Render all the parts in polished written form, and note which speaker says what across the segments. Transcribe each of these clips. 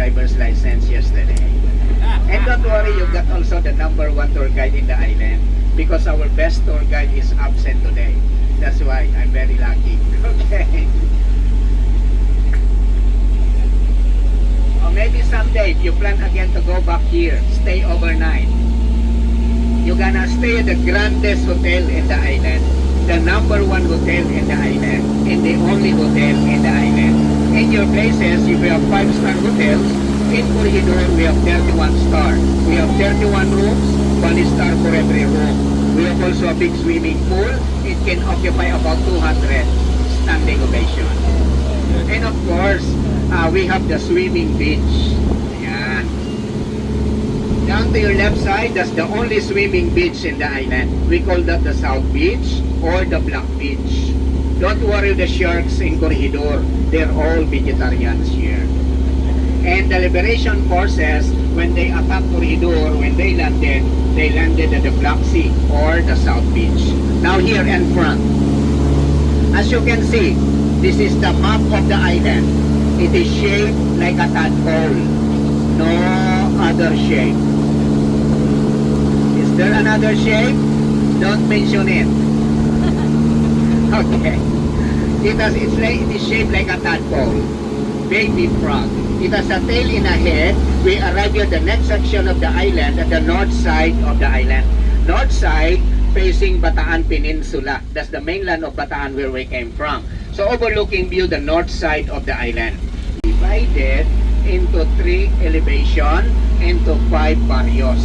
Speaker 1: driver's license yesterday. And don't worry, you got also the #1 tour guide in the island because our best tour guide is absent today. That's why I'm very lucky. Okay. Or maybe someday if you plan again to go back here, stay overnight. You're gonna stay at the grandest hotel in the island, the #1 hotel in the island, and the only hotel in the island. In your places, if you have 5-star hotels, in Coreegidor we have 31 star. We have 31 rooms, 1 star for every room. We have also a big swimming pool. It can occupy about 200 standing ovation. And of course, we have the swimming beach. Ayan. Down to your left side, that's the only swimming beach in the island. We call that the South Beach or the Black Beach. Don't worry the sharks in Coreegidor. They're all vegetarians here. And the liberation forces, when they attacked Coreegidor, when they landed at the Black Sea or the South Beach. Now here in front, as you can see, this is the map of the island. It is shaped like a tadpole. No other shape. Is there another shape? Don't mention it. Okay. It is shaped like a tadpole. Baby frog. It has a tail in a head. We arrive at the next section of the island at the north side of the island. North side facing Bataan Peninsula. That's the mainland of Bataan where we came from. So overlooking view the north side of the island. Divided into 3 elevation into 5 barrios.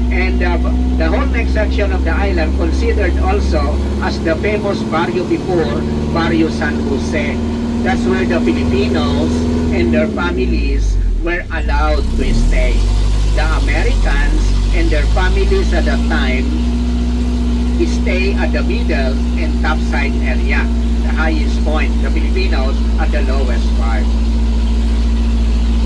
Speaker 1: And the whole next section of the island considered also as the famous barrio before, Barrio San Jose. That's where the Filipinos and their families were allowed to stay. The Americans and their families at that time stay at the middle and top side area, the highest point. The Filipinos at the lowest part.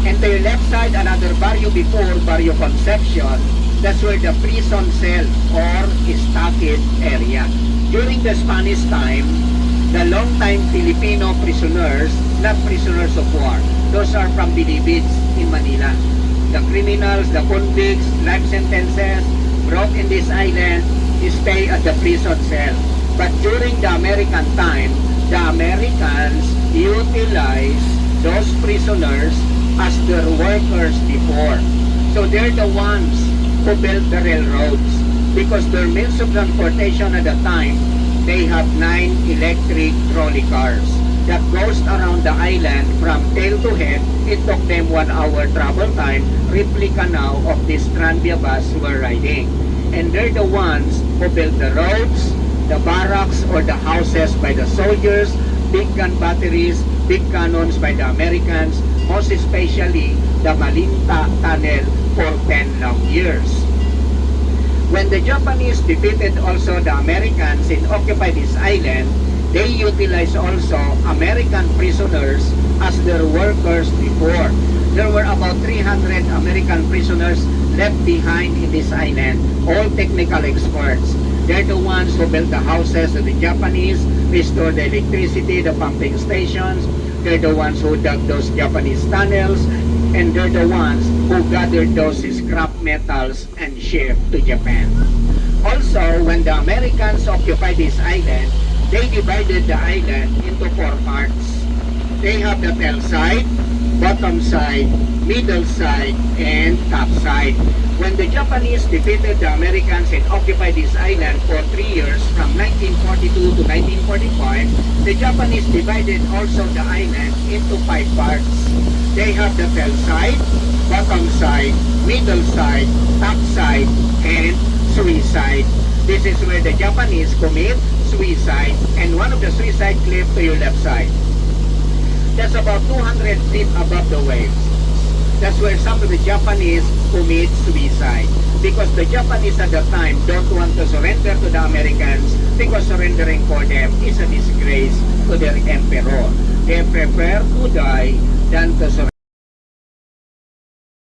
Speaker 1: And to your left side, another barrio before, Barrio Concepcion. That's where the prison cell or stockade area. During the Spanish time, the long-time Filipino prisoners, not prisoners of war, those are from Bilibids in Manila. The criminals, the convicts, life sentences brought in this island stay at the prison cell. But during the American time, the Americans utilize those prisoners as their workers before. So they're the ones who built the railroads because their means of transportation at the time, they have 9 electric trolley cars that goes around the island from tail to head. It took them 1 hour travel time, replica now of this Tranvia bus we're riding. And they're the ones who built the roads, the barracks or the houses by the soldiers, big gun batteries, big cannons by the Americans, most especially the Malinta Tunnel for 10 long years. When the Japanese defeated also the Americans and occupied this island, they utilized also American prisoners as their workers before. There were about 300 American prisoners left behind in this island, all technical experts. They're the ones who built the houses of the Japanese, restored the electricity, the pumping stations. They're the ones who dug those Japanese tunnels, and they're the ones who gathered those scrap metals and shipped to Japan. Also, when the Americans occupied this island, they divided the island into 4 parts. They have the tail side, bottom side, middle side, and top side. When the Japanese defeated the Americans and occupied this island for 3 years, from 1942 to 1945, the Japanese divided also the island into 5 parts. They have the tail side, bottom side, middle side, top side, and suicide. This is where the Japanese commit suicide, and one of the suicide cliff to your left side. That's about 200 feet above the waves. That's where some of the Japanese commit suicide. Because the Japanese at the time don't want to surrender to the Americans because surrendering for them is a disgrace to their emperor. They prefer to die than to surrender.